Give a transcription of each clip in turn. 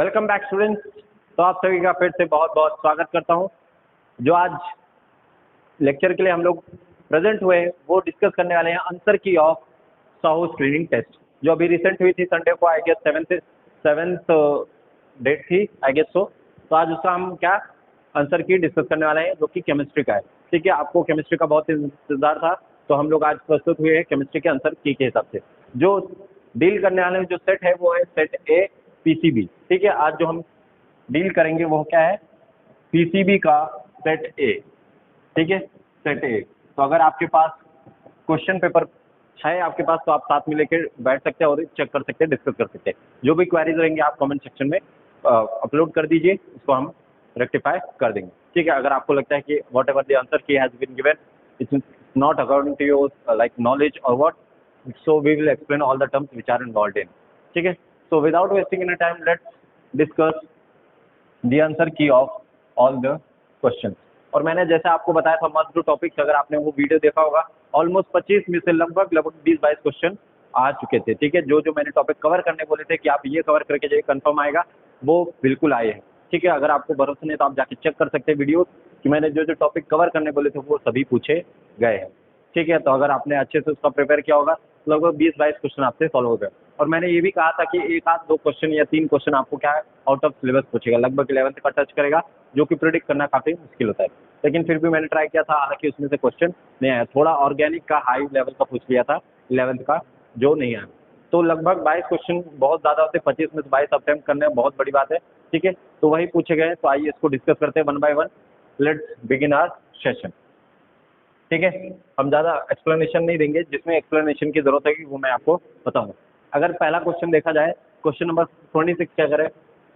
Welcome back students. तो आप सभी का फिर से बहुत बहुत स्वागत करता हूं। जो आज लेक्चर के लिए हम लोग प्रेजेंट हुए हैं वो डिस्कस करने वाले हैं आंसर की ऑफ साहू स्क्रीनिंग टेस्ट, जो अभी रिसेंट हुई थी संडे को, आई गेस सेवेंथ डेट थी आई गेस सो। तो आज उसका हम क्या आंसर की डिस्कस करने वाले हैं, जो कि केमिस्ट्री का है। ठीक है, आपको केमिस्ट्री का बहुत इंतजार था, तो हम लोग आज प्रस्तुत हुए हैं केमिस्ट्री के आंसर की के हिसाब से। जो डील करने वाले जो सेट है वो है सेट ए पीसीबी। ठीक है, आज जो हम डील करेंगे वो क्या है, पीसीबी का सेट ए। ठीक है, सेट ए। तो अगर आपके पास क्वेश्चन पेपर है आपके पास, तो आप साथ में लेकर बैठ सकते हैं और चेक कर सकते हैं, डिस्कस कर सकते हैं। जो भी क्वेरीज रहेंगे आप कमेंट सेक्शन में अपलोड कर दीजिए, उसको हम रेक्टिफाई कर देंगे। ठीक है, अगर आपको लगता है कि whatever the answer key has been given it's not according to your like knowledge और what, so we will explain all the terms which are involved in. ठीक है, so without wasting any time let's discuss the answer key of all the questions. और मैंने जैसे आपको बताया था must do topics, अगर आपने वो वीडियो देखा होगा, ऑलमोस्ट 25 में से लगभग 20-22 क्वेश्चन आ चुके थे। ठीक है, जो मैंने टॉपिक कवर करने बोले थे कि आप ये कवर करके जाइए कंफर्म आएगा, वो बिल्कुल आए हैं। ठीक है, अगर आपको भरोसा नहीं तो आप जाके चेक कर सकते हैं वीडियो कि मैंने जो टॉपिक कवर करने बोले थे वो सभी पूछे गए हैं। ठीक है, तो अगर आपने अच्छे से उसका प्रिपेयर किया होगा लगभग 20-22 क्वेश्चन आपसे सॉल्व हो गए। और मैंने ये भी कहा था कि एक आध 2 क्वेश्चन या 3 क्वेश्चन आपको क्या है आउट ऑफ सिलेबस पूछेगा, लगभग 11th का टच करेगा, जो कि प्रिडिक्ट करना काफ़ी मुश्किल होता है। लेकिन फिर भी मैंने ट्राई किया था, हालांकि उसमें से क्वेश्चन नहीं आया। थोड़ा ऑर्गेनिक का हाई लेवल का पूछ लिया था 11th का, जो नहीं आया। तो लगभग 22 क्वेश्चन बहुत ज़्यादा होते हैं, 25 में से 22 अटेम्प्ट करने में बहुत बड़ी बात है। ठीक है, तो वही पूछे गए। तो आइए इसको डिस्कस करते हैं one by one. Let's begin our session. ठीक है, हम ज़्यादा एक्सप्लेनेशन नहीं देंगे, जिसमें एक्सप्लेनेशन की जरूरत है कि वो मैं आपको बताऊंगा। अगर पहला क्वेश्चन देखा जाए, क्वेश्चन नंबर 26 क्या करें,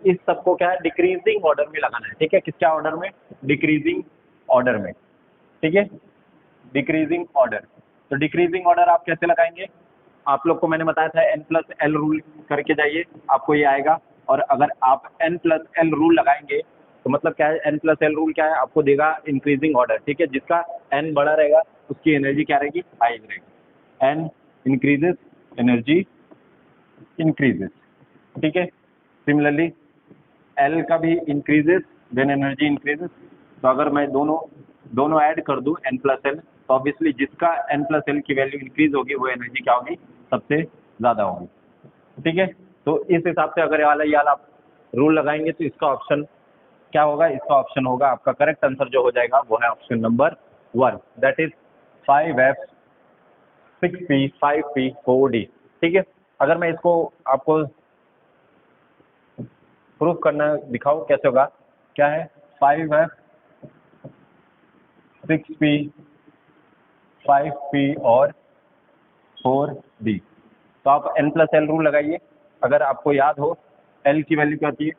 इस सबको क्या है डिक्रीजिंग ऑर्डर में लगाना है। ठीक है, किसका ऑर्डर में, डिक्रीजिंग ऑर्डर में। ठीक है, डिक्रीजिंग ऑर्डर। तो डिक्रीजिंग ऑर्डर आप कैसे लगाएंगे, आप लोग को मैंने बताया था n+l रूल करके जाइए, आपको ये आएगा। और अगर आप n+l रूल लगाएंगे तो मतलब क्या है, n+l रूल क्या है, आपको देगा इंक्रीजिंग ऑर्डर। ठीक है, जिसका n बड़ा रहेगा उसकी एनर्जी क्या रहेगी, हाई रहेगी। n increases, energy increases. ठीक है, सिमिलरली l का भी इंक्रीजेस देन एनर्जी इंक्रीजेस। तो अगर मैं दोनों ऐड कर दूं n+l, तो ऑब्वियसली जिसका n+l की वैल्यू इंक्रीज होगी वो एनर्जी क्या होगी, सबसे ज़्यादा होगी। ठीक है, तो इस हिसाब से अगर ये वाला आप रूल लगाएंगे तो इसका ऑप्शन क्या होगा, इसका ऑप्शन होगा आपका करेक्ट आंसर जो हो जाएगा वो है option number 1, that is 5F 6P 5P 4D। ठीक है, अगर मैं इसको आपको प्रूफ करना दिखाऊं कैसे होगा, क्या है 5F 6P 5P और 4D। तो आप n+l रूल लगाइए। अगर आपको याद हो l की वैल्यू क्या होती है,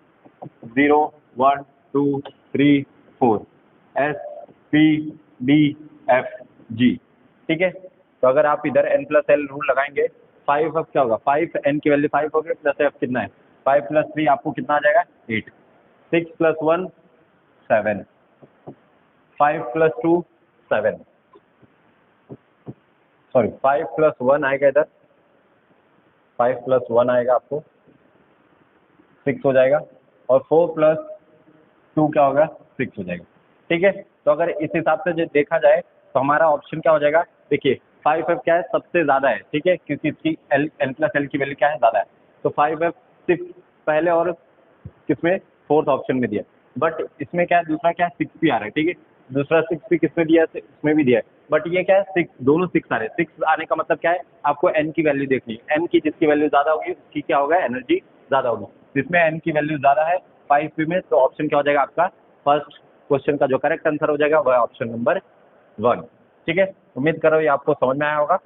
0 1 2 3 4 S P D F G। ठीक है, तो अगर आप इधर n+l रूल लगाएंगे, 5 अब क्या होगा, 5 n की वैल्यू 5 हो गई, प्लस f कितना है 5 + 3 आपको कितना आ जाएगा 8, 6 + 1 7, 5 + 2 7, सॉरी 5 + 1 आएगा इधर, 5 + 1 आएगा आपको 6 हो जाएगा, और 4 + 2 क्या होगा 6 हो जाएगा। ठीक है, तो अगर इस हिसाब से जो देखा जाए तो हमारा ऑप्शन क्या हो जाएगा, देखिए 5F क्या है, सबसे ज़्यादा है। ठीक है, क्योंकि इसकी n+l की वैल्यू क्या है, ज़्यादा है। तो 5F 6 पहले और किसमें, फोर्थ ऑप्शन में दिया। बट इसमें क्या है, दूसरा क्या है 6P आ रहा है। ठीक है, दूसरा 6P किसमें दिया है, इसमें भी दिया है। बट ये क्या है 6, दोनों 6 आ रहे हैं। 6 आने का मतलब क्या है, आपको n की वैल्यू देखनी है। n की जिसकी वैल्यू ज़्यादा होगी उसकी क्या होगा, एनर्जी ज़्यादा होगी। जिसमें n की वैल्यू ज़्यादा है 5P में, तो ऑप्शन क्या हो जाएगा आपका, फर्स्ट क्वेश्चन का जो करेक्ट आंसर हो जाएगा वह है ऑप्शन नंबर 1। ठीक है, उम्मीद कर रहा हूँ ये आपको समझ में आया होगा।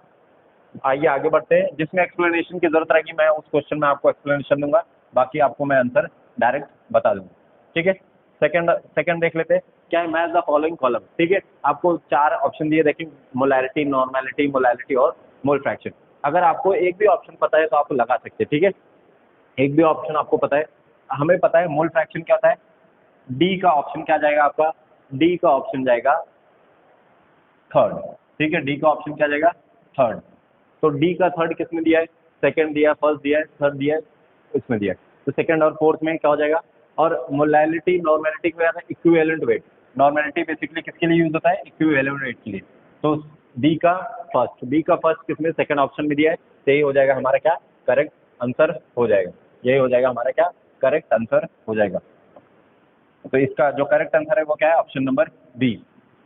आइए आगे बढ़ते हैं, जिसमें एक्सप्लेनेशन की जरूरत रहेगी मैं उस क्वेश्चन में आपको एक्सप्लेनेशन दूंगा, बाकी आपको मैं आंसर डायरेक्ट बता दूंगा। ठीक है, सेकंड देख लेते हैं, क्या है, मैच द फॉलोइंग कॉलम। ठीक है, आपको 4 ऑप्शन दिए, देखिए मोलैरिटी, नॉर्मेलिटी, मोलैलिटी और मोल फ्रैक्शन। अगर आपको एक भी ऑप्शन पता है तो आप लगा सकते हैं। ठीक है, एक भी ऑप्शन आपको पता है, हमें पता है मोल फ्रैक्शन क्या होता है, डी का ऑप्शन क्या जाएगा आपका, डी का ऑप्शन जाएगा थर्ड। ठीक है, डी का ऑप्शन क्या जाएगा, थर्ड। तो डी का थर्ड किसने दिया है, सेकंड दिया है, फर्स्ट दिया है, थर्ड दिया है, इसमें दिया है। तो सेकंड और फोर्थ में क्या हो जाएगा। और मोलैलिटी नॉर्मेलिटी में आता है इक्विवेलेंट वेट। नॉर्मेलिटी बेसिकली किसके लिए यूज होता है, इक्विवेलेंट वेट के लिए। तो बी का फर्स्ट किसमें, सेकंड ऑप्शन में दिया है, तो यही हो जाएगा हमारा क्या करेक्ट आंसर हो जाएगा। यही हो जाएगा हमारा क्या करेक्ट आंसर हो जाएगा। तो इसका जो करेक्ट आंसर है वो क्या है, ऑप्शन नंबर बी।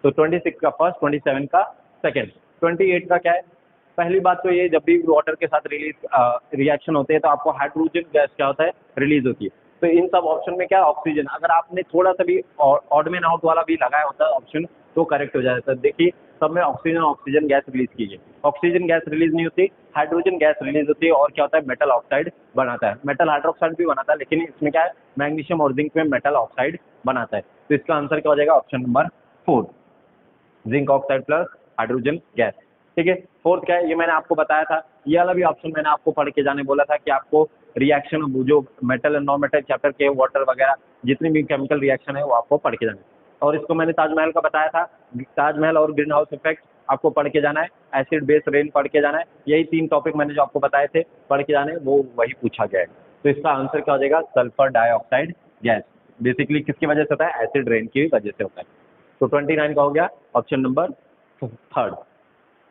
तो 26 का फर्स्ट, 27 का सेकंड। 28 का क्या है, पहली बात तो ये, जब भी वाटर के साथ रिएक्शन होते हैं तो आपको हाइड्रोजन गैस क्या होता है रिलीज होती है। तो इन सब ऑप्शन में क्या है ऑक्सीजन, अगर आपने थोड़ा सा भी ऑड मैन आउट वाला भी लगाया होता है ऑप्शन तो करेक्ट हो जाता है। देखिए सब में ऑक्सीजन गैस रिलीज कीजिए, ऑक्सीजन गैस रिलीज नहीं होती, हाइड्रोजन गैस रिलीज होती है। और क्या होता है, मेटल ऑक्साइड बनाता है, मेटल हाइड्रोक्साइड भी बनाता है, लेकिन इसमें क्या है मैग्नीशियम और जिंक में मेटल ऑक्साइड बनाता है। तो इसका आंसर क्या हो जाएगा, option number 4, zinc oxide plus hydrogen gas. ठीक है, फोर्थ क्या है, ये मैंने आपको बताया था, ये वाला भी ऑप्शन मैंने आपको पढ़ के जाने बोला था कि आपको रिएक्शन जो metal and non metal chapter के वाटर वगैरह जितनी भी केमिकल रिएक्शन है वो आपको पढ़ के जाना है। और इसको मैंने ताजमहल का बताया था, ताजमहल और ग्रीन हाउस इफेक्ट आपको पढ़ के जाना है, एसिड बेस रेन पढ़ के जाना है। यही 3 टॉपिक मैंने जो आपको बताए थे पढ़ के जाने, वो वही पूछा गया है। तो इसका आंसर क्या हो जाएगा, सल्फर डाइऑक्साइड गैस। बेसिकली किसकी वजह से होता है, एसिड रेन की वजह से होता है। तो 29 का हो गया ऑप्शन नंबर थर्ड।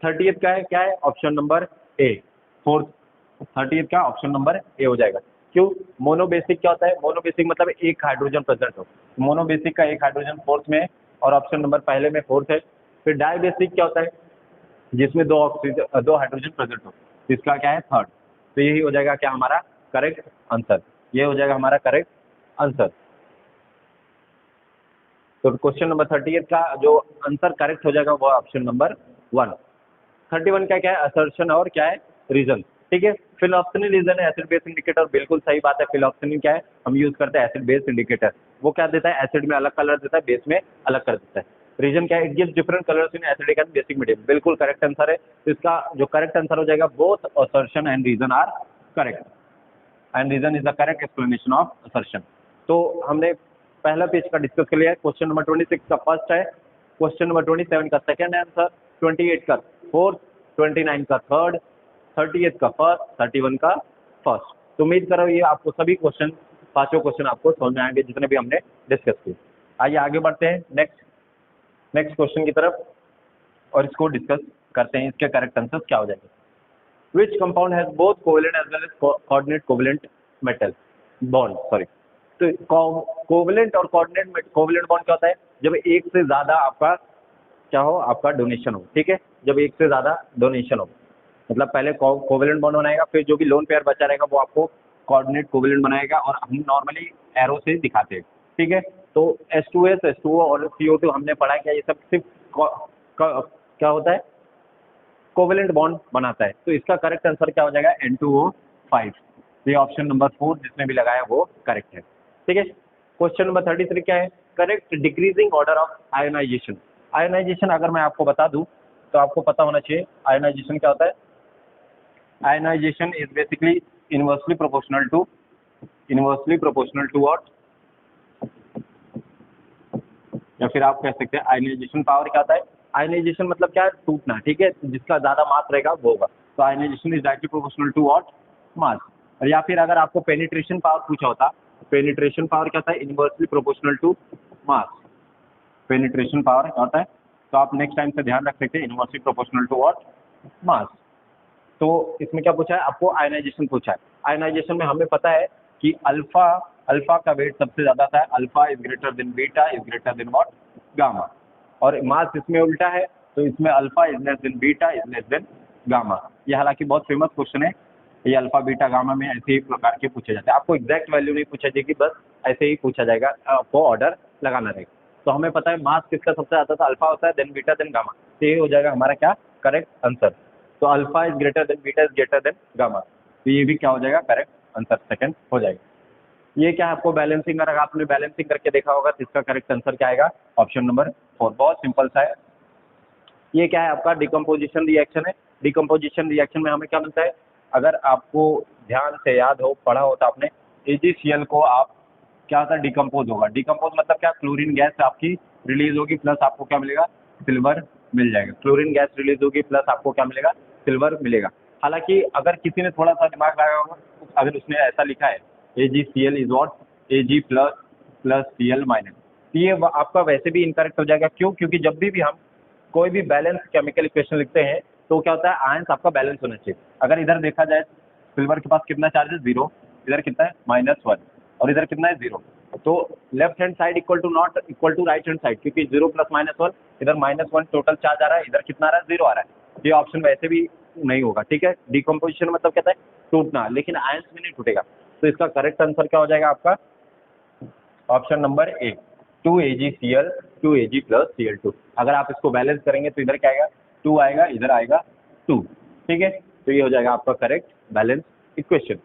30th का है क्या है, option number A, fourth. 30th का ऑप्शन नंबर ए हो जाएगा। क्यों, मोनोबेसिक क्या होता है, मोनोबेसिक मतलब एक हाइड्रोजन प्रेजेंट हो, मोनोबेसिक का एक हाइड्रोजन फोर्थ में है और ऑप्शन नंबर पहले में फोर्थ है। फिर डाइबेसिक क्या होता है, जिसमें 2 हाइड्रोजन प्रेजेंट हो, तो इसका क्या है थर्ड। तो यही हो जाएगा क्या हमारा करेक्ट आंसर, ये हो जाएगा हमारा करेक्ट आंसर। तो क्वेश्चन नंबर 30th का जो आंसर करेक्ट हो जाएगा वो ऑप्शन नंबर 1। 31 का क्या है, असर्शन और क्या है रीजन। ठीक है, फिलोक्सिनिल रीजन है एसिड बेस इंडिकेटर, बिल्कुल सही बात है। फिलोक्सिनिल क्या है, हम यूज करते हैं एसिड बेस इंडिकेटर, वो क्या देता है एसिड में अलग कलर देता है, बेस में अलग कर देता है। रीजन क्या है, it gives different colours in acidic and basic medium, बिल्कुल करेक्ट आंसर है। तो इसका जो करेक्ट आंसर हो जाएगा, both assertion and reason are correct and reason is the correct explanation of assertion. तो हमने पहला पेज का डिस्कस कर लिया है। क्वेश्चन नंबर 26 का फर्स्ट है, क्वेश्चन नंबर 27 का सेकंड आंसर, 28 का फोर्थ, 29 का थर्ड, 30th का फर्स्ट, 31 का फर्स्ट। तो उम्मीद कर रहा हूँ ये आपको सभी क्वेश्चन, पांचों क्वेश्चन आपको समझ में आएंगे जितने भी हमने डिस्कस किए। आइए आगे बढ़ते हैं नेक्स्ट क्वेश्चन की तरफ और इसको डिस्कस करते हैं, इसके करेक्ट आंसर क्या हो जाएंगे। Which compound has both covalent as well as coordinate covalent metal bond, sorry। तो कोवलेंट और कोवलेंट बॉन्ड क्या होता है, जब एक से ज्यादा आपका क्या हो, आपका डोनेशन हो। ठीक है, जब एक से ज्यादा डोनेशन हो, मतलब पहले कोवलेंट बॉन्ड बनाएगा, फिर जो भी लोन पेयर बचा रहेगा वो आपको कोऑर्डिनेट कोवलेंट बनाएगा, और हम नॉर्मली एरो से दिखाते हैं। ठीक है, तो H2S H2O और CO2 हमने पढ़ा क्या, ये सब सिर्फ क्या होता है, कोवेलेंट बॉन्ड बनाता है। तो इसका करेक्ट आंसर क्या हो जाएगा, N2O5। तो ये ऑप्शन नंबर 4 जिसने भी लगाया वो करेक्ट है। ठीक है, क्वेश्चन नंबर 33 क्या है, correct decreasing order of ionisation. Ionisation अगर मैं आपको बता दूं तो आपको पता होना चाहिए आयोनाइजेशन क्या होता है। Ionisation is basically inversely proportional to what, या फिर आप कह सकते हैं आयोनाइजेशन पावर क्या होता है। आयोनाइजेशन मतलब क्या है, टूटना। ठीक है, जिसका ज्यादा मास रहेगा वो होगा। तो ionisation is directly proportional to what, mass. और या फिर अगर आपको पेनिट्रेशन पावर पूछा होता, पेनिट्रेशन पावर क्या होता है, inversely proportional to mass. Penetration power क्या होता है, तो आप नेक्स्ट टाइम से ध्यान रख सकते हैं, इनवर्सली प्रोपोर्शनल टू व्हाट, मास। तो इसमें क्या पूछा है आपको, आयोनाइजेशन पूछा है। आयोनाइजेशन में हमें पता है कि अल्फा का वेट सबसे ज्यादा था, alpha is greater then beta is greater then what, gamma. और मास इसमें उल्टा है, तो इसमें alpha is less than beta is less than gamma. ये हालांकि बहुत फेमस क्वेश्चन है, ये अल्फा बीटा गामा में ऐसे ही प्रकार के पूछे जाते हैं। आपको एग्जैक्ट वैल्यू नहीं पूछा जाएगी, बस ऐसे ही पूछा जाएगा, आपको ऑर्डर लगाना रहेगा। तो हमें पता है मास किसका सबसे ज्यादा था, अल्फा होता है, देन बीटा देन गामा। तो ये हो जाएगा हमारा क्या करेक्ट आंसर। तो alpha is greater then beta is greater than gamma, तो ये भी क्या हो जाएगा करेक्ट आंसर, सेकंड हो जाएगा। ये क्या है, आपको बैलेंसिंग, अगर आपने बैलेंसिंग करके देखा होगा तो इसका करेक्ट आंसर क्या आएगा, ऑप्शन नंबर 4। बहुत सिंपल सा है। ये क्या है, आपका डिकम्पोजिशन रिएक्शन है। डिकम्पोजिशन रिएक्शन में हमें क्या मिलता है, अगर आपको ध्यान से याद हो, पढ़ा हो तो आपने, AgCl को आप क्या होता है, डिकम्पोज होगा। डिकम्पोज मतलब क्या, क्लोरीन गैस आपकी रिलीज होगी, प्लस आपको क्या मिलेगा, सिल्वर मिल जाएगा। क्लोरीन गैस रिलीज होगी प्लस आपको क्या मिलेगा, सिल्वर मिलेगा। हालांकि अगर किसी ने थोड़ा सा दिमाग लगाया होगा, अगर उसने ऐसा लिखा है AgCl is what, Ag plus Cl minus. ये आपका वैसे भी इनकरेक्ट हो जाएगा, क्यों? क्योंकि जब भी हम कोई भी बैलेंस केमिकल इक्वेशन लिखते हैं तो क्या होता है, आयंस आपका बैलेंस होना चाहिए। अगर इधर देखा जाए सिल्वर के पास कितना चार्ज है, 0, इधर कितना है -1, और इधर कितना है 0, तो left hand side equal to not equal to right hand side, क्योंकि 0 + -1, इधर -1 टोटल चार्ज आ रहा है, इधर कितना आ रहा है, 0 आ रहा है। ये ऑप्शन वैसे भी नहीं होगा, ठीक है। डिकम्पोजिशन मतलब कहता है टूटना, लेकिन आयंस में नहीं टूटेगा। तो इसका करेक्ट आंसर क्या हो जाएगा आपका, option number A, 2AgCl 2Ag plus Cl2। अगर आप इसको बैलेंस करेंगे तो इधर क्या आएगा, 2 आएगा, इधर आएगा 2, ठीक है। तो ये हो जाएगा आपका करेक्ट बैलेंस इक्वेशन,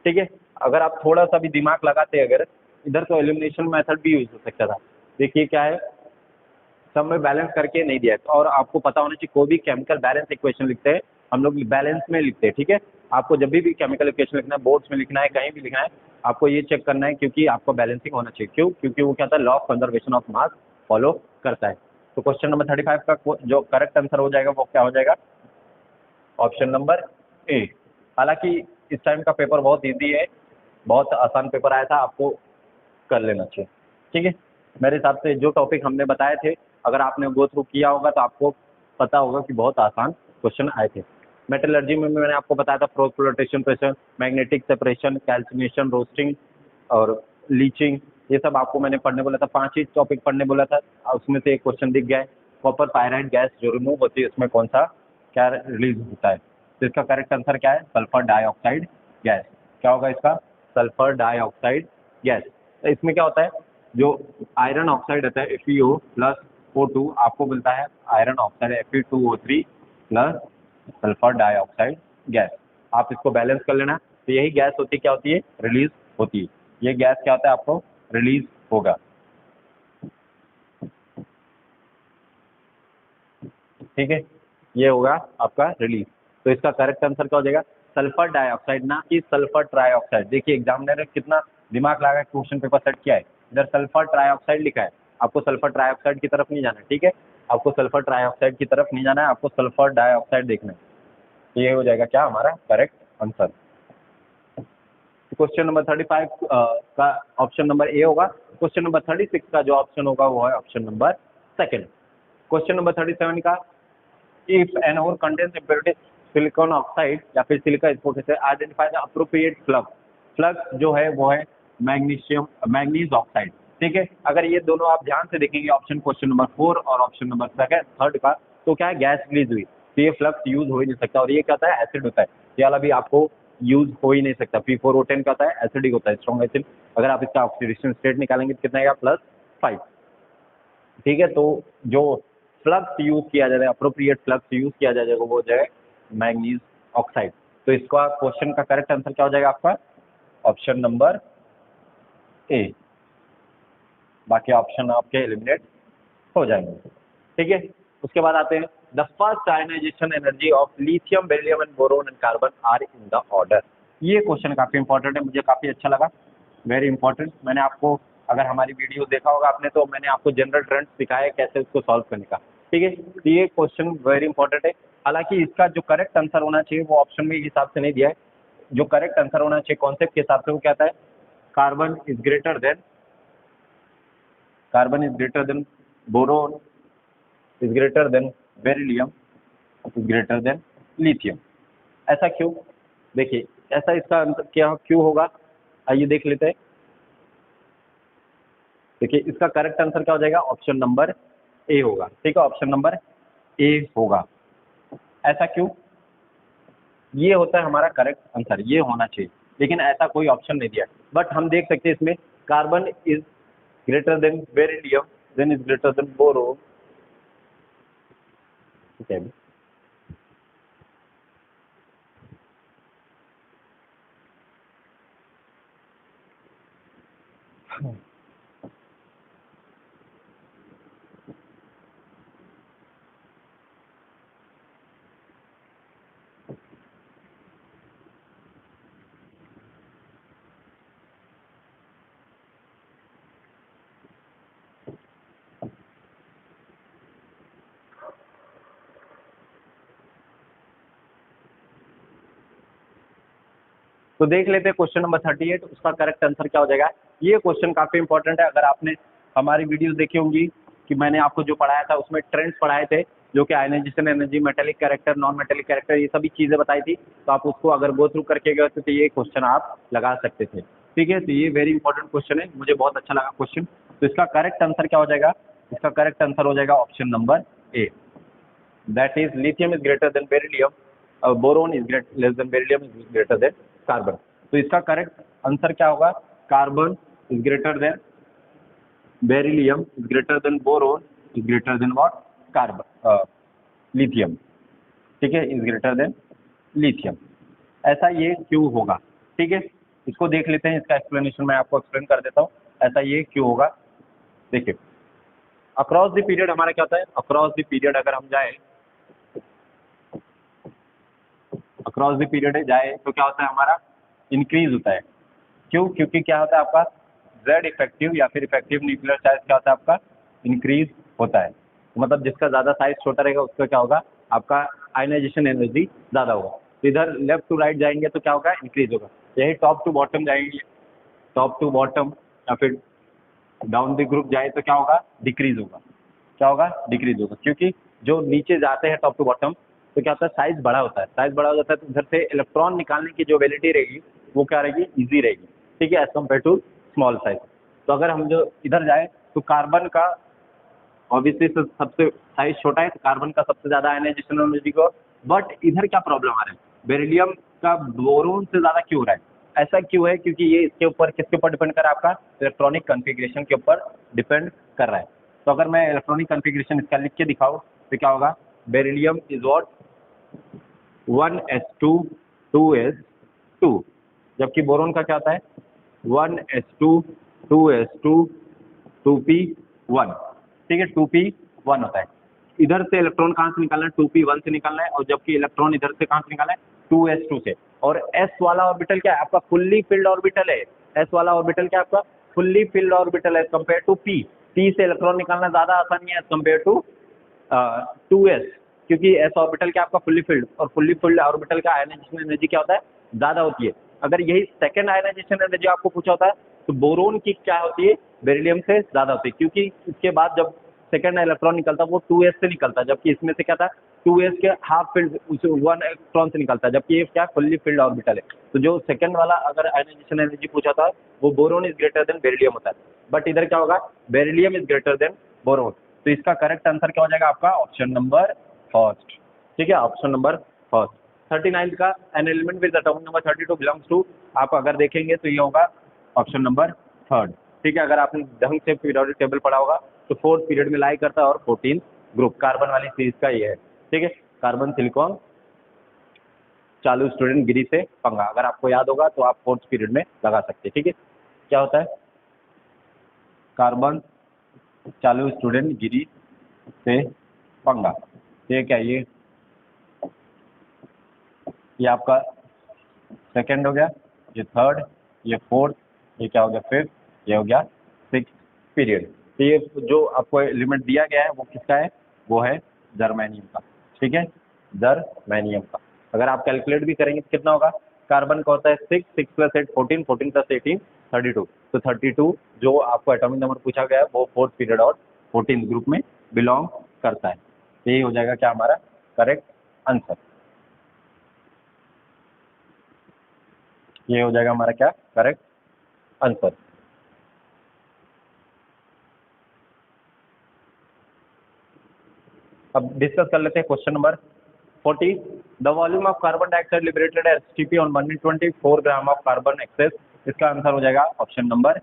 ठीक है। अगर आप थोड़ा सा भी दिमाग लगाते अगर इधर, तो एलिमिनेशन मेथड भी यूज हो सकता था। देखिए क्या है, सब में बैलेंस करके नहीं दिया है, और आपको पता होना चाहिए कोई भी केमिकल बैलेंस इक्वेशन लिखते हैं हम लोग बैलेंस में लिखते हैं, ठीक है। आपको जब भी केमिकल इक्वेशन लिखना है, बोर्ड्स में लिखना है, कहीं भी लिखना है, आपको ये चेक करना है, क्योंकि आपको बैलेंसिंग होना चाहिए। क्यों? क्योंकि वो क्या होता है, law of conservation of mass follow करता है। तो क्वेश्चन नंबर 35 का जो करेक्ट आंसर हो जाएगा वो क्या हो जाएगा, ऑप्शन नंबर ए। हालांकि इस टाइम का पेपर बहुत ईजी है, बहुत आसान पेपर आया था, आपको कर लेना चाहिए, ठीक है। मेरे हिसाब से जो टॉपिक हमने बताए थे, अगर आपने गो थ्रू किया होगा तो आपको पता होगा कि बहुत आसान क्वेश्चन आए थे। मेटलर्जी में मैंने आपको बताया था flotation pressure, magnetic separation, calcination, roasting और लीचिंग, ये सब आपको मैंने पढ़ने बोला था। 5 ही टॉपिक पढ़ने बोला था, उसमें से एक क्वेश्चन दिख गया है। कॉपर पायराइड गैस जो रिमूव होती है उसमें कौन सा क्या रिलीज होता है, तो इसका करेक्ट आंसर क्या है, सल्फर डाइऑक्साइड गैस। क्या होगा इसका, सल्फर डाइऑक्साइड गैस। तो इसमें क्या होता है, जो आयरन ऑक्साइड रहता है FeO प्लस O2, आपको मिलता है iron oxide Fe2O3 plus sulphur dioxide gas. आप इसको बैलेंस कर लेना। तो यही गैस होती है, क्या होती है, रिलीज होती है। ये गैस क्या होता है, आपको रिलीज होगा, ठीक है। ये होगा आपका रिलीज। तो इसका करेक्ट आंसर क्या हो जाएगा, सल्फर डाइऑक्साइड, ना कि सल्फर ट्राइऑक्साइड। देखिए एग्जामिनर ने कितना दिमाग लगा क्वेश्चन पेपर सेट किया है। इधर सल्फर ट्राइऑक्साइड लिखा है, आपको सल्फर ट्राइऑक्साइड की तरफ नहीं जाना है, ठीक है। आपको सल्फर ट्राइऑक्साइड की तरफ नहीं जाना है, आपको सल्फर डाइऑक्साइड देखना है। तो ये हो जाएगा क्या हमारा करेक्ट आंसर। क्वेश्चन नंबर 35 का ऑप्शन नंबर ए होगा। क्वेश्चन नंबर 36 का जो ऑप्शन होगा वो है option number second. Question number 37 का, इफ एन और कंटेन्स इम्प्योरिटी सिलिकॉन ऑक्साइड या फिर सिलिका स्फोट, identify the appropriate flux. Flux जो है वो है मैग्नीशियम मैग्नीज ऑक्साइड, ठीक है। अगर ये दोनों आप ध्यान से देखेंगे ऑप्शन क्वेश्चन नंबर 4 और ऑप्शन नंबर सेकंड थर्ड का, तो क्या है, गैस रिलीज हुई, तो ये फ्लक्स यूज हो ही नहीं सकता। और ये क्या होता है, एसिड होता है, ये वाला भी आपको यूज हो ही नहीं सकता। P4O10 का होता है, एसिडिक होता है, स्ट्रॉन्ग एसिड। अगर आप इसका ऑक्सीडेशन स्टेट निकालेंगे तो कितना आएगा, +5, ठीक है। तो जो फ्लक्स यूज किया जाएगा, अप्रोप्रिएट फ्लक्स यूज किया जाएगा वो हो जाएगा मैग्नीज ऑक्साइड। तो इसका क्वेश्चन का करेक्ट आंसर क्या हो जाएगा आपका, ऑप्शन नंबर ए। बाकी ऑप्शन आपके एलिमिनेट हो जाएंगे, ठीक है। उसके बाद आते हैं, the first ionisation energy of lithium, beryllium and boron and carbon are in the order. ये क्वेश्चन काफी इंपॉर्टेंट है, मुझे काफी अच्छा लगा, वेरी इंपॉर्टेंट। मैंने आपको, अगर हमारी वीडियो देखा होगा आपने, तो मैंने आपको जनरल ट्रेंड्स सिखाया है कैसे उसको सॉल्व करने का, ठीक है। तो ये क्वेश्चन वेरी इंपॉर्टेंट है। हालांकि इसका जो करेक्ट आंसर होना चाहिए वो ऑप्शन में हिसाब से नहीं दिया है। जो करेक्ट आंसर होना चाहिए कॉन्सेप्ट के हिसाब से, वो क्या था, carbon is greater then, carbon is greater then boron, is greater than beryllium, is greater then lithium. ऐसा क्यों? देखिए ऐसा इसका आंसर क्या क्यों होगा, आइए देख लेते हैं। देखिए इसका करेक्ट आंसर क्या हो जाएगा, ऑप्शन नंबर ए होगा, ठीक है। ऑप्शन नंबर ए होगा। ऐसा क्यों? ये होता है हमारा करेक्ट आंसर, ये होना चाहिए, लेकिन ऐसा कोई ऑप्शन नहीं दिया। बट हम देख सकते हैं इसमें, carbon is greater than beryllium, than is greater than boron, ठीक है। तो देख लेते हैं क्वेश्चन नंबर 38, उसका करेक्ट आंसर क्या हो जाएगा। ये क्वेश्चन काफ़ी इंपॉर्टेंट है। अगर आपने हमारी वीडियोस देखी होंगी कि मैंने आपको जो पढ़ाया था उसमें ट्रेंड्स पढ़ाए थे, जो कि ionisation energy, metallic character, non metallic character, ये सभी चीज़ें बताई थी। तो आप उसको अगर गो थ्रू करके गए थे तो ये क्वेश्चन आप लगा सकते थे। ठीक है, तो ये वेरी इंपॉर्टेंट क्वेश्चन है, मुझे बहुत अच्छा लगा क्वेश्चन। तो इसका करेक्ट आंसर क्या हो जाएगा, इसका करेक्ट आंसर हो जाएगा option number A, that is lithium is greater than beryllium, boron is less than beryllium is greater then carbon. तो इसका करेक्ट आंसर क्या होगा, carbon is greater than beryllium is greater then boron is greater then what, carbon, lithium. ठीक है, is greater then lithium. ऐसा ये क्यों होगा, ठीक है, इसको देख लेते हैं, इसका एक्सप्लेनेशन मैं आपको एक्सप्लेन कर देता हूँ, ऐसा ये क्यों होगा। देखिए, अक्रॉस द पीरियड हमारा क्या होता है, अक्रॉस द पीरियड अगर हम जाए, अक्रॉस द पीरियड जाए तो क्या होता है, हमारा इंक्रीज होता है। क्यों, क्योंकि क्या होता है आपका जेड इफेक्टिव या फिर इफेक्टिव न्यूक्लियर चार्ज क्या होता है आपका इंक्रीज होता है। मतलब जिसका ज़्यादा साइज छोटा रहेगा उसका क्या होगा, आपका आयनाइजेशन एनर्जी ज़्यादा होगा। तो इधर लेफ्ट टू राइट जाएंगे तो क्या होगा, इंक्रीज होगा। यही टॉप टू बॉटम जाएंगे, टॉप टू बॉटम या फिर डाउन द ग्रुप जाए तो क्या होगा, डिक्रीज होगा। क्या होगा, डिक्रीज होगा, क्योंकि जो नीचे जाते हैं टॉप टू बॉटम तो क्या होता है, साइज बड़ा होता है, साइज बड़ा हो जाता है तो उधर से इलेक्ट्रॉन निकालने की जो वेलिटी रहेगी वो क्या रहेगी, ईजी रहेगी। ठीक है, as compared to small size. तो अगर हम जो इधर जाए तो कार्बन का ऑब्वियसली सबसे साइज छोटा है, तो कार्बन का सबसे ज़्यादा आयनाइजेशन एनर्जी को, बट इधर क्या प्रॉब्लम आ रहा है, बेरिलियम का बोरोन से ज़्यादा क्यों हो रहा है। ऐसा क्यों है, क्योंकि ये इसके ऊपर किसके ऊपर डिपेंड कर रहा है, आपका इलेक्ट्रॉनिक कॉन्फ़िगरेशन के ऊपर डिपेंड कर रहा है। तो अगर मैं इलेक्ट्रॉनिक कॉन्फ़िगरेशन इसका लिख के दिखाऊँ तो क्या होगा, beryllium is what 1s2 2s2, जबकि बोरोन का क्या होता है 1s2 2s2 2p1। ठीक है, 2p1 होता है। इधर से इलेक्ट्रॉन कहाँ से निकालना है, 2p1 से निकालना है, और जबकि इलेक्ट्रॉन इधर से कहाँ से निकालना है, 2s2 से। और s वाला ऑर्बिटल क्या है आपका, फुल्ली फिल्ड ऑर्बिटल है। s वाला ऑर्बिटल क्या है आपका, फुल्ली फिल्ड ऑर्बिटल है कंपेयर टू p। p से इलेक्ट्रॉन निकालना ज़्यादा आसानी है कंपेयर टू 2s, क्योंकि s ऑर्बिटल क्या आपका फुल्ली फिल्ड, और फुल्ली फिल्ड ऑर्बिटल का आयनाइजेशन एनर्जी क्या होता है, ज़्यादा होती है। अगर यही सेकंड आयनाइजेशन एनर्जी आपको पूछा होता है तो बोरोन की क्या होती है, बेरिलियम से ज़्यादा होती है, क्योंकि इसके बाद जब सेकंड इलेक्ट्रॉन निकलता है वो 2s से निकलता है, जबकि इसमें से क्या था 2s के हाफ फील्ड उस 1 इलेक्ट्रॉन से निकलता है, जबकि ये क्या फुल्ली फिल्ड ऑर्बिटल है। तो जो सेकंड वाला अगर आयनाइजेशन एनर्जी पूछा था वो boron is greater than beryllium होता है, बट इधर क्या होगा, beryllium is greater then boron. तो इसका करेक्ट आंसर क्या हो जाएगा आपका, ऑप्शन नंबर फर्स्ट। ठीक है, ऑप्शन नंबर फर्स्ट। 39 का an element with atomic number 32 belongs to, आप अगर देखेंगे तो ये होगा ऑप्शन नंबर थर्ड। ठीक है, अगर आपने ढंग से पीरियोडिक टेबल पढ़ा होगा तो फोर्थ पीरियड में लाई करता है, और 14 ग्रुप कार्बन वाली सीरीज का ये है। ठीक है, कार्बन सिलिकॉन चालू स्टूडेंट गिरी से पंगा, अगर आपको याद होगा तो आप फोर्थ पीरियड में लगा सकते हैं। ठीक है, क्या होता है, कार्बन चालू स्टूडेंट गिरी से पंगा। ये क्या, ये आपका सेकंड हो गया, ये थर्ड, ये फोर्थ, ये क्या हो गया फिफ्थ, ये हो गया सिक्स पीरियड। तो ये जो आपको एलिमेंट दिया गया है वो किसका है, वो है जर्मेनियम का। ठीक है, जर्मेनियम का। अगर आप कैलकुलेट भी करेंगे तो कितना होगा, कार्बन का होता है 6, 6 + 8 14, 14 + 18 32। तो 32 जो आपको एटॉमिक नंबर पूछा गया है वो फोर्थ पीरियड और 14 ग्रुप में बिलोंग करता है। यही हो जाएगा क्या हमारा करेक्ट आंसर, ये हो जाएगा हमारा क्या करेक्ट आंसर। अब डिस्कस कर लेते हैं question number 40। The volume of carbon dioxide liberated at STP on 124 gram of carbon excess. इसका आंसर हो जाएगा option number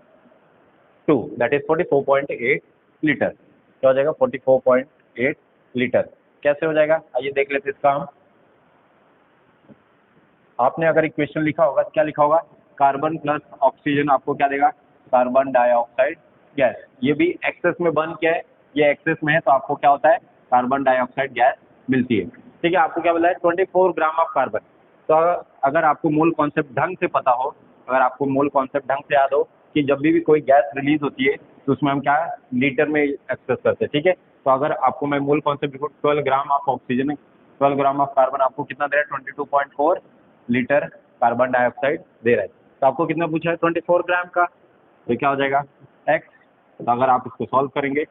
2, that is 44.8 litre. क्या हो जाएगा 44.8 लीटर। कैसे हो जाएगा, आइए देख लेते हैं इसका हम। आपने अगर इक्वेशन लिखा होगा तो क्या लिखा होगा, कार्बन प्लस ऑक्सीजन आपको क्या देगा, कार्बन डाइऑक्साइड गैस। ये भी एक्सेस में बर्न किया है, ये एक्सेस में है तो आपको क्या होता है, कार्बन डाइऑक्साइड गैस मिलती है। ठीक है, आपको क्या बोला है 24 ग्राम ऑफ कार्बन। तो अगर आपको मूल कॉन्सेप्ट ढंग से पता हो, अगर आपको मूल कॉन्सेप्ट ढंग से याद हो कि जब भी कोई गैस रिलीज होती है तो उसमें हम क्या लीटर में एक्सेस करते हैं। ठीक है, तो अगर आपको मैं मूल कॉन्सेप्ट लिखूँ, 12 gram of oxygen, 12 gram of carbon आपको कितना दे रहा है 22.4 लीटर कार्बन डाइऑक्साइड दे रहा है। तो आपको कितना पूछा है 24 ग्राम का, तो क्या हो जाएगा x। तो अगर आप इसको सॉल्व करेंगे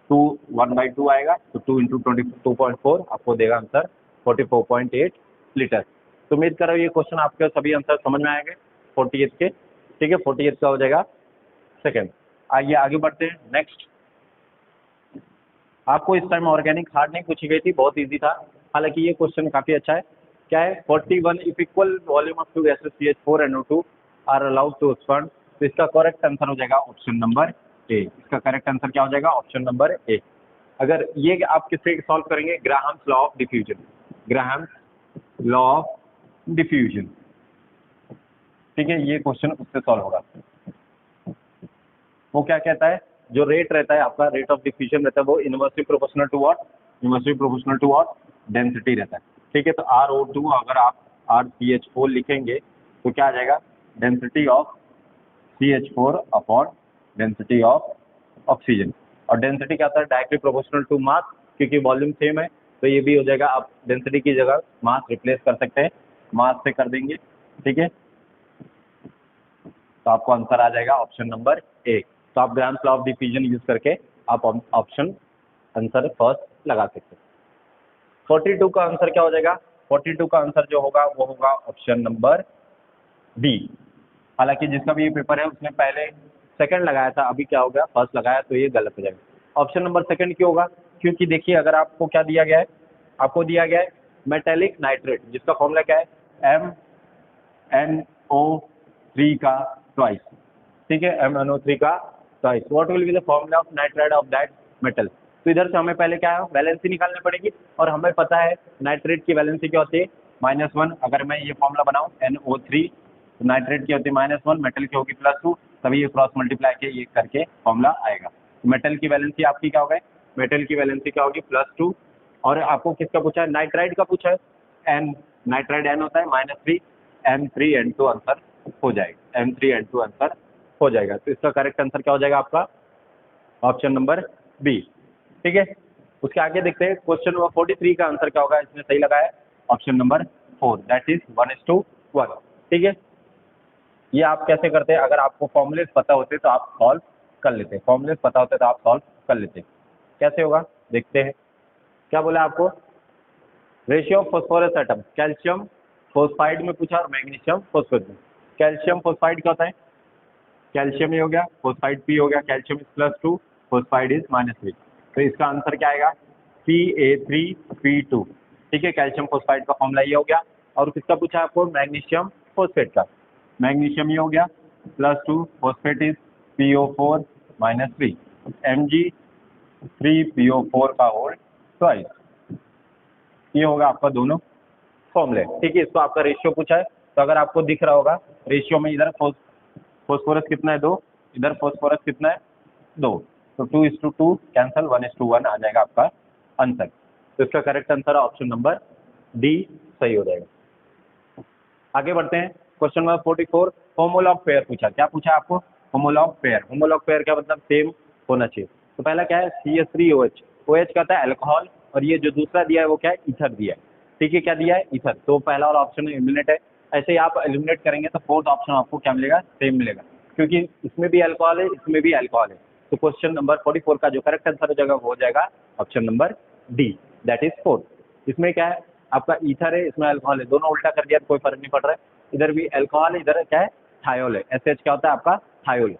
2 1/2 आएगा, तो 2 इंटू 22.4 आपको देगा आंसर 44.8 लीटर। तो उम्मीद कर रहा हूँ ये क्वेश्चन आपके सभी आंसर समझ में आएंगे 48 के, ठीक है। 48 का हो जाएगा सेकेंड। आइए आगे बढ़ते हैं नेक्स्ट। आपको इस टाइम ऑर्गेनिक हार्ड नहीं पूछी गई थी, बहुत इजी था, हालांकि ये क्वेश्चन काफ़ी अच्छा है। क्या है 41 if equal volume of two gases CH4 NO2 are allowed to expand. तो इसका करेक्ट आंसर हो जाएगा ऑप्शन नंबर ए। इसका करेक्ट आंसर क्या हो जाएगा ऑप्शन नंबर ए। अगर ये आप किससे सॉल्व करेंगे, Graham's law of diffusion, Graham's law of diffusion, ठीक है। ये क्वेश्चन उससे सॉल्व होगा। वो क्या कहता है, जो रेट रहता है आपका, रेट ऑफ डिफ्यूजन रहता है वो inversely proportional to what, inversely proportional to what, density रहता है, ठीक है। तो RO2 अगर आप RCH4 लिखेंगे तो क्या आ जाएगा, density of CH4 upon density of oxygen. और डेंसिटी क्या होता है, डायरेक्टली प्रोपोर्शनल टू मास, क्योंकि वॉल्यूम सेम है तो ये भी हो जाएगा। आप डेंसिटी की जगह मास रिप्लेस कर सकते हैं, मास से कर देंगे, ठीक है। तो आपको आंसर आ जाएगा ऑप्शन नंबर ए। तो आप grams law of diffusion use करके आप ऑप्शन आंसर फर्स्ट लगा सकते हैं। 42 का आंसर क्या हो जाएगा, 42 का आंसर जो होगा वो होगा ऑप्शन नंबर बी। हालांकि जिसका भी ये पेपर है उसने पहले सेकंड लगाया था, अभी क्या हो गया फर्स्ट लगाया, तो ये गलत हो जाएगा। ऑप्शन नंबर सेकंड क्यों होगा, क्योंकि देखिए अगर आपको क्या दिया गया है, आपको दिया गया है मेटेलिक नाइट्रेट, जिसका फॉर्मूला क्या है MnO3 का ट्वाइस, ठीक है, MnO3 का twice. What will be the formula of nitride of that metal. तो इधर से हमें पहले क्या है वैलेंसी निकालनी पड़ेगी, और हमें पता है नाइट्रेट की वैलेंसी क्या होती है -1। अगर मैं ये फॉर्मूला बनाऊं NO3, तो नाइट्रेट की होती है -1, मेटल की होगी +2, तभी ये क्रॉस मल्टीप्लाई के ये करके फॉर्मूला आएगा। तो मेटल की वैलेंसी आपकी क्या होगी, मेटल की वैलेंसी क्या होगी +2। और आपको किसका पूछा है, नाइट्राइड का पूछा है, N नाइट्राइड N होता है -3, M3N2 आंसर हो जाएगा, M3N2 आंसर हो जाएगा। तो इसका करेक्ट आंसर क्या हो जाएगा आपका ऑप्शन नंबर बी, ठीक है। उसके आगे देखते हैं क्वेश्चन नंबर 43 का आंसर क्या होगा, इसमें सही लगा है ऑप्शन नंबर 4, दैट इज 1:1, ठीक है। ये आप कैसे करते हैं, अगर आपको फॉर्मूले पता होते तो आप सॉल्व कर लेते, फॉर्मूले पता होते तो आप सॉल्व कर लेते। कैसे होगा देखते हैं। क्या बोला आपको, ratio of phosphorus atom, calcium phosphide में पूछा और मैग्नीशियम फॉस्फेट में। कैल्शियम फोस्फाइड क्या होता है, कैल्शियम ये हो गया, फोस्फाइड P हो गया, कैल्शियम इज +2, फोस्फाइड इज -3। तो इसका आंसर क्या आएगा CA3P2, ठीक है। कैल्शियम फोस्फाइड का फॉर्मूला ये हो गया। और किसका पूछा आपको, मैग्नीशियम फोस्फेट का, मैग्नीशियम ये हो गया +2, फोस्फेट इज PO4 -3, Mg3PO4 का होल ट्वाइस। ये होगा आपका दोनों फॉर्मूले, ठीक है। इसको आपका रेशियो पूछा है, तो अगर आपको दिख रहा होगा रेशियो में इधर फॉस्फोरस कितना है 2, इधर फॉस्फोरस कितना है 2, तो 2:2 कैंसल, 1:1 आ जाएगा आपका आंसर। तो इसका correct answer option number D सही हो जाएगा। आगे बढ़ते हैं क्वेश्चन नंबर 44, होमोलॉग पेयर पूछा। क्या पूछा आपको, होमोलॉग पेयर। होमोलॉग पेयर का मतलब सेम होना चाहिए। तो पहला क्या है CH3OH, OH कहता है अल्कोहल, और ये जो दूसरा दिया है वो क्या है ईथर दिया है, ठीक है। क्या दिया है ईथर, तो पहला वाला ऑप्शन एलिमिनेट है। ऐसे ही आप एलिमिनेट करेंगे तो फोर्थ ऑप्शन आपको क्या मिलेगा, सेम मिलेगा, क्योंकि इसमें भी अल्कोहल है इसमें भी अल्कोहल है। तो क्वेश्चन नंबर 44 का जो करेक्ट आंसर हो जाएगा वो हो जाएगा option number D, that is 4। इसमें क्या है आपका ईथर है, इसमें अल्कोहल है, दोनों उल्टा कर दिया तो कोई फर्क नहीं पड़ रहा है। इधर भी अल्कोहल है, इधर क्या है थायोल है, SH क्या होता है आपका थायोल।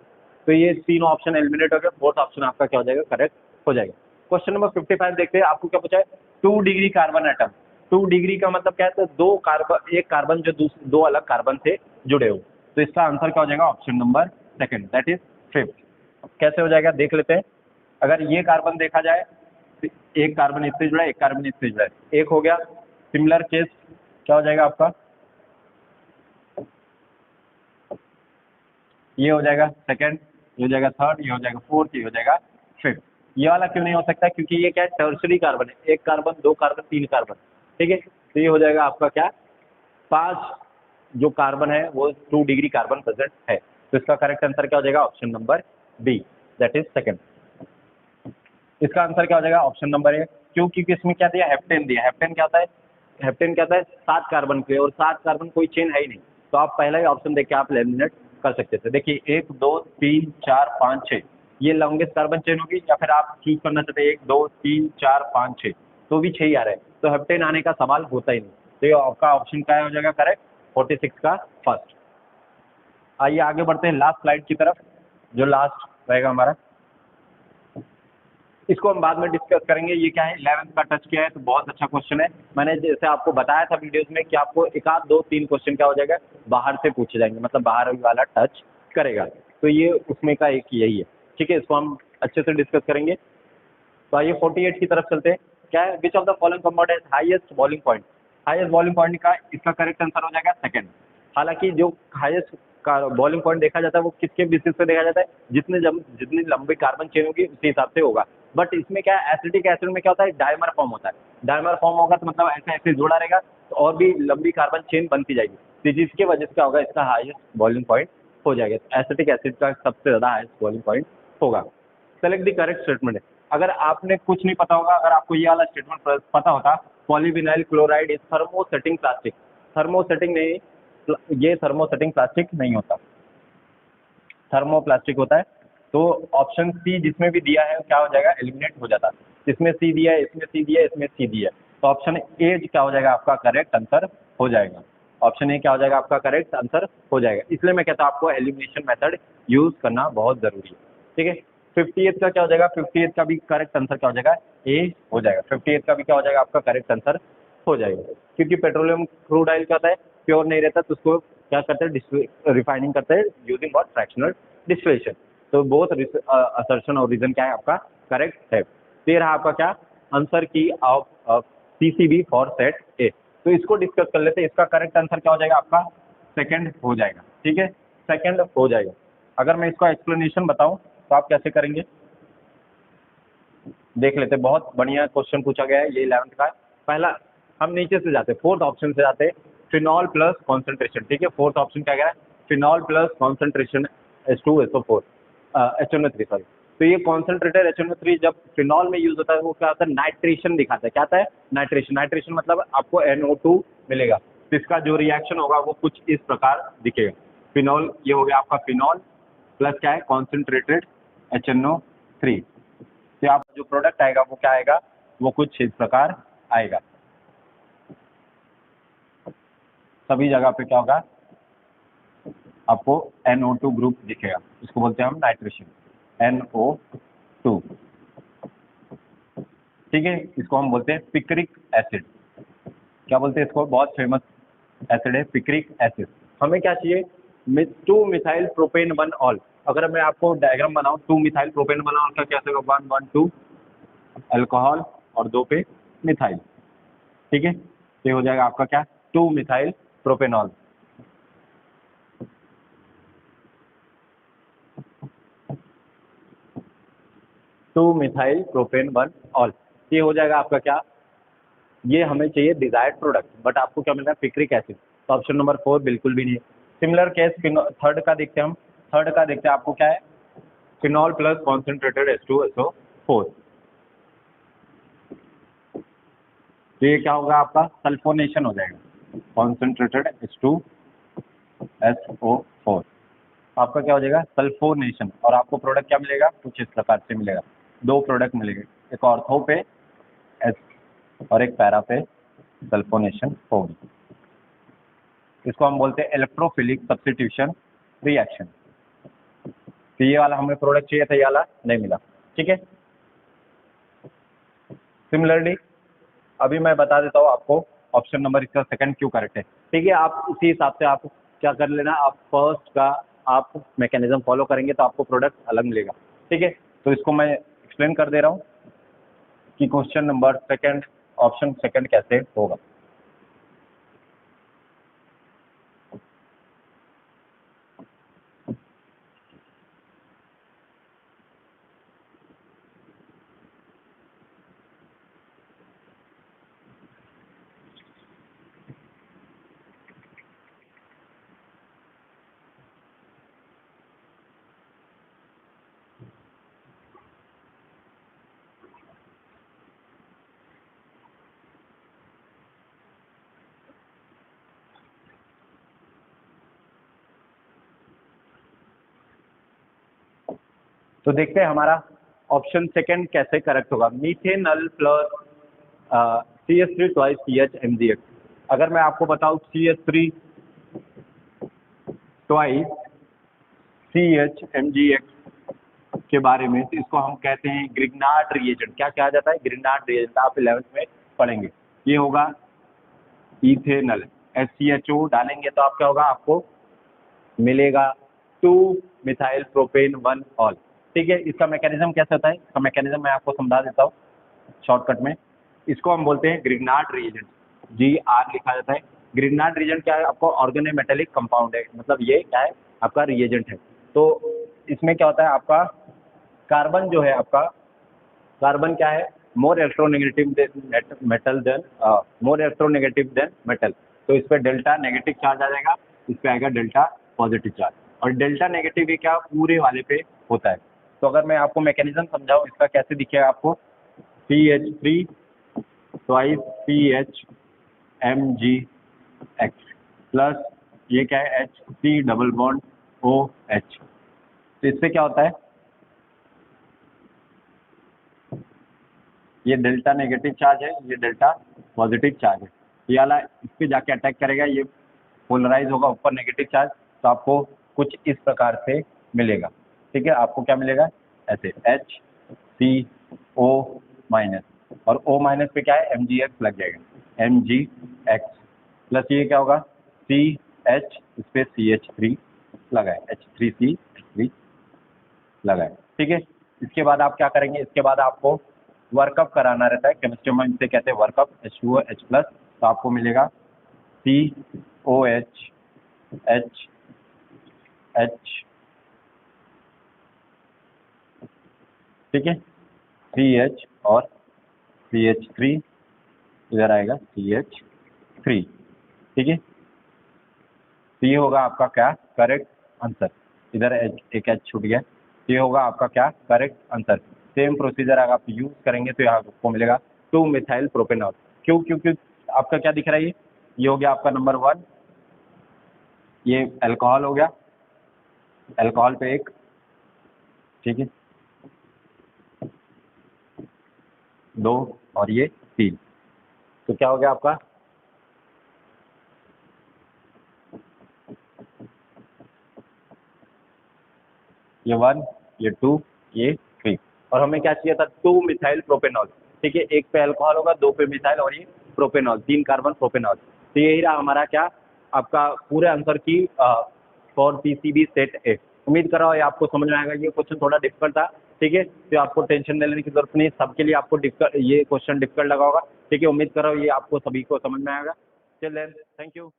तो ये तीनों ऑप्शन एलिमिनेट हो गए, फोर्थ ऑप्शन आपका क्या हो जाएगा करेक्ट हो जाएगा। क्वेश्चन नंबर 55 देखते हैं, आपको क्या पूछा है 2 डिग्री कार्बन एटम। 2 डिग्री का मतलब क्या है, तो दो कार्बन, एक कार्बन जो दो अलग कार्बन से जुड़े हो। तो इसका आंसर क्या हो जाएगा option number second, that is 5th। कैसे हो जाएगा देख लेते हैं। अगर ये कार्बन देखा जाए, एक कार्बन इससे जुड़ा है, एक कार्बन इससे जुड़ा है, एक हो गया। सिमिलर केस क्या हो जाएगा आपका, ये हो जाएगा सेकंड, ये हो जाएगा थर्ड, ये हो जाएगा फोर्थ, ये हो जाएगा फिफ्थ। ये वाला क्यों नहीं हो सकता, क्योंकि ये क्या है टर्शरी कार्बन है, एक कार्बन, दो कार्बन, तीन कार्बन, ठीक है। तो ये हो जाएगा आपका क्या 5 जो कार्बन है वो 2 डिग्री कार्बन प्रेजेंट है। तो इसका करेक्ट आंसर क्या हो जाएगा option number B, that is second. इसका आंसर क्या हो जाएगा ऑप्शन नंबर ए, क्योंकि इसमें क्या दिया हेप्टेन दिया। हेप्टेन क्या होता है, हेप्टेन क्या होता है 7 कार्बन के, और 7 कार्बन कोई चेन है ही नहीं, तो आप पहला ही ऑप्शन देख के आप एलिमिनेट कर सकते थे। देखिए 1 2 3 4 5 6 ये लॉन्गेस्ट कार्बन चेन होगी, या फिर आप चूज करना चाहते हैं 1 2 3 4 5 6 तो भी 6 ही आ रहा है, तो हेप्टेन आने का सवाल होता ही नहीं। तो ये आपका ऑप्शन क्या हो जाएगा करेक्ट, 46 का फर्स्ट। आइए आगे बढ़ते हैं लास्ट स्लाइड की तरफ, जो लास्ट रहेगा हमारा, इसको हम बाद में डिस्कस करेंगे। ये क्या है 11th का टच किया है, तो बहुत अच्छा क्वेश्चन है। मैंने जैसे आपको बताया था वीडियोस में कि आपको एक आध 2 3 क्वेश्चन क्या हो जाएगा बाहर से पूछे जाएंगे, मतलब बाहर वाला टच करेगा, तो ये उसमें का एक यही है। ठीक है, इसको हम अच्छे से डिस्कस करेंगे। तो आइए 48 की तरफ चलते हैं। क्या है, which of the following compound has highest boiling point. Highest boiling point का इसका करेक्ट आंसर हो जाएगा सेकंड। हालांकि जो हाईएस्ट का बॉइलिंग पॉइंट देखा जाता है वो किसके बेसिस पे देखा जाता है, जितनी लंबी कार्बन चेन होगी उसी हिसाब से होगा। बट इसमें क्या है, एसिटिक एसिड में क्या होता है, डायमर फॉर्म होता है। डायमर फॉर्म होगा तो मतलब ऐसे ऐसे जोड़ा रहेगा, तो और भी लंबी कार्बन चेन बनती जाएगी, तो जिसकी वजह से क्या होगा, इसका हाईएस्ट बॉइलिंग पॉइंट हो जाएगा। एसिटिक एसिड का सबसे ज़्यादा हाईएस्ट बॉइलिंग पॉइंट होगा। सेलेक्ट द करेक्ट स्टेटमेंट है। अगर आपने कुछ नहीं पता होगा, अगर आपको ये वाला स्टेटमेंट पता होता, polyvinyl chloride is thermosetting plastic. Thermosetting नहीं, ये थर्मोसेटिंग प्लास्टिक नहीं होता, थर्मोप्लास्टिक होता है। तो ऑप्शन सी जिसमें भी दिया है क्या हो जाएगा, एलिमिनेट हो जाता है। इसमें सी दिया है, इसमें सी दिया है, इसमें सी दिया है, तो ऑप्शन ए क्या हो जाएगा आपका करेक्ट आंसर हो जाएगा। ऑप्शन ए क्या हो जाएगा आपका करेक्ट आंसर हो जाएगा। इसलिए मैं कहता हूँ आपको एलिमिनेशन मेथड यूज करना बहुत जरूरी है। ठीक है, 58 का क्या हो जाएगा, 58 का भी करेक्ट आंसर क्या हो जाएगा, ए हो जाएगा। 58 का भी क्या हो जाएगा आपका करेक्ट आंसर हो जाएगा, क्योंकि पेट्रोलियम क्रूड ऑयल क्या होता है, प्योर नहीं रहता, तो उसको क्या करते हैं, रिफाइनिंग करते हैं यूजिंग व्हाट, फ्रैक्शनल डिस्टिलेशन। तो बोथ असर्शन और रीजन क्या है आपका करेक्ट है। तो ये रहा आपका क्या आंसर की ऑफ पीसीबी फॉर सेट ए। तो इसको डिस्कस कर लेते हैं, इसका करेक्ट आंसर क्या हो जाएगा आपका सेकंड हो जाएगा। ठीक है, सेकंड हो जाएगा। अगर मैं इसका एक्सप्लेनेशन बताऊं तो आप कैसे करेंगे, देख लेते हैं। बहुत बढ़िया क्वेश्चन पूछा गया है ये 11th का। पहला हम नीचे से जाते हैं, फोर्थ ऑप्शन से जाते हैं, फिनॉल प्लस कॉन्सेंट्रेशन। ठीक है, फोर्थ ऑप्शन क्या कह रहा है, phenol plus concentration H2SO4 HNO3 sorry. तो ये कॉन्सेंट्रेटेड HNO3 जब फिनॉल में यूज होता है वो क्या होता है, नाइट्रेशन दिखाता है। क्या आता है, नाइट्रेशन। नाइट्रेशन मतलब आपको NO2 मिलेगा, तो इसका जो रिएक्शन होगा वो कुछ इस प्रकार दिखेगा। फिनॉल ये हो गया आपका, फिनॉल प्लस क्या है कॉन्सेंट्रेटेड HNO3, तो आप जो प्रोडक्ट आएगा वो क्या आएगा, वो कुछ इस प्रकार आएगा। सभी जगह पे क्या होगा आपको NO2 ग्रुप दिखेगा, इसको बोलते हैं हम नाइट्रेशन, NO2। ठीक है, इसको हम बोलते हैं पिक्रिक एसिड। क्या बोलते हैं इसको, बहुत फेमस एसिड है पिक्रिक एसिड। हमें क्या चाहिए, 2 मिथाइल प्रोपेन 1 ऑल। अगर मैं आपको डायग्राम बनाऊं 2 मिथाइल प्रोपेन 1 ऑल का क्या होगा, 1 1 2 अल्कोहल और 2 पे मिथाइल। ठीक है, तो ये हो जाएगा आपका क्या, 2 methyl propanol. Two methyl propane 1 all, ये हो जाएगा आपका क्या, ये हमें चाहिए डिजायर्ड प्रोडक्ट, बट आपको क्या मिल रहा है, पिक्रिक एसिड। तो ऑप्शन नंबर 4 बिल्कुल भी नहीं है। सिमिलर केस थर्ड का देखते हैं हम, थर्ड का देखते हैं आपको क्या है, फिनॉल प्लस कॉन्सेंट्रेटेड H2SO4। तो ये क्या होगा आपका, सल्फोनेशन हो जाएगा, कॉन्सेंट्रेटेड H2SO4 आपका क्या हो जाएगा, सल्फोनेशन। और आपको प्रोडक्ट क्या मिलेगा, कुछ इस प्रकार से मिलेगा, 2 प्रोडक्ट मिलेंगे, एक ऑर्थो पे एस और एक पैरा पे सल्फोनेशन होगी। इसको हम बोलते हैं इलेक्ट्रोफिलिक सब्स्टिट्यूशन रिएक्शन। तो ये वाला हमें प्रोडक्ट चाहिए था, ये वाला नहीं मिला। ठीक है, सिमिलरली अभी मैं बता देता हूँ आपको ऑप्शन नंबर इसका सेकंड क्यों करेक्ट है। ठीक है, आप उसी हिसाब से आप क्या कर लेना, आप फर्स्ट का आप मैकेनिज्म फॉलो करेंगे तो आपको प्रोडक्ट अलग मिलेगा। ठीक है, तो इसको मैं एक्सप्लेन कर दे रहा हूँ कि question number second, option second कैसे होगा। तो देखते हैं हमारा ऑप्शन सेकंड कैसे करेक्ट होगा। Methanal plus CH3 twice CH MgX। अगर मैं आपको बताऊं CH3 ट्वाइस CH MgX के बारे में, तो इसको हम कहते हैं ग्रिग्नार्ड रिएजेंट। क्या कहा जाता है? Grignard reagent. आप 11th में पढ़ेंगे। ये होगा इथेनल, HCHO डालेंगे तो आप क्या होगा, आपको मिलेगा 2 मिथाइल प्रोपेन 1 ऑल। ठीक है, इसका मैकेनिज्म कैसे होता है? इसका मैकेनिज्म मैं आपको समझा देता हूँ शॉर्टकट में। इसको हम बोलते हैं ग्रिग्नार्ड रिएजेंट, GR लिखा जाता है। ग्रिग्नार्ड रिएजेंट क्या है? आपको ऑर्गेनोमेटेलिक कंपाउंड है, मतलब ये क्या है, आपका रिएजेंट है। तो इसमें क्या होता है, आपका कार्बन जो है, आपका कार्बन क्या है, more electronegative metal than more electronegative than metal. तो इस पर डेल्टा नेगेटिव चार्ज आ जाएगा, इस पे आएगा डेल्टा पॉजिटिव चार्ज। और डेल्टा नेगेटिव ये क्या पूरे वाले पे होता है। तो अगर मैं आपको मैकेनिज्म समझाऊं इसका कैसे दिखेगा आपको, CH3 twice CH MgX plus ये क्या है, HC डबल बॉन्ड OH। तो इससे क्या होता है, ये डेल्टा नेगेटिव चार्ज है, ये डेल्टा पॉजिटिव चार्ज है। ये वाला इस पे जाके अटैक करेगा, ये पोलराइज होगा ऊपर नेगेटिव चार्ज, तो आपको कुछ इस प्रकार से मिलेगा। ठीक है, आपको क्या मिलेगा, ऐसे HCO माइनस, और O माइनस पे क्या है, MgX लग जाएगा, MgX प्लस ये क्या होगा, CH इस पे CH3 लगा है, H3C3 लगा है। ठीक है, इसके बाद आप क्या करेंगे, इसके बाद आपको वर्कअप कराना रहता है, केमिस्ट्री में इसे कहते हैं वर्कअप, H2OH प्लस। तो आपको मिलेगा COH H ठीक है, CH और CH3 इधर आएगा CH3। ठीक है, तो ये होगा आपका क्या करेक्ट आंसर। इधर एक H छूट गया, ये होगा आपका क्या करेक्ट आंसर। सेम प्रोसीजर अगर आप यूज करेंगे तो यहाँ आपको मिलेगा 2 मिथाइल प्रोपेनॉल। क्यों? क्योंकि आपका क्या दिख रहा है, ये हो गया आपका नंबर 1, ये अल्कोहल हो गया, अल्कोहल पे एक, ठीक है, 2 और ये 3। तो क्या हो गया आपका, ये 1, ये 2, ये 3। और हमें क्या चाहिए था, 2 मिथाइल प्रोपेनॉल। ठीक है, एक पे अल्कोहल होगा, 2 पे मिथाइल, और ये प्रोपेनॉल, 3 कार्बन प्रोपेनॉल। तो यही रहा हमारा क्या, आपका पूरे आंसर की फॉर PCB सेट ए। उम्मीद कर रहा हूँ ये आपको समझ में आएगा। ये क्वेश्चन थोड़ा डिफिकल्ट था, ठीक है, तो आपको टेंशन लेने की जरूरत नहीं, सबके लिए आपको ये क्वेश्चन डिफिकल्ट लगा होगा। ठीक है, उम्मीद कर रहा हूँ ये आपको सभी को समझ में आएगा। चलिए, थैंक यू।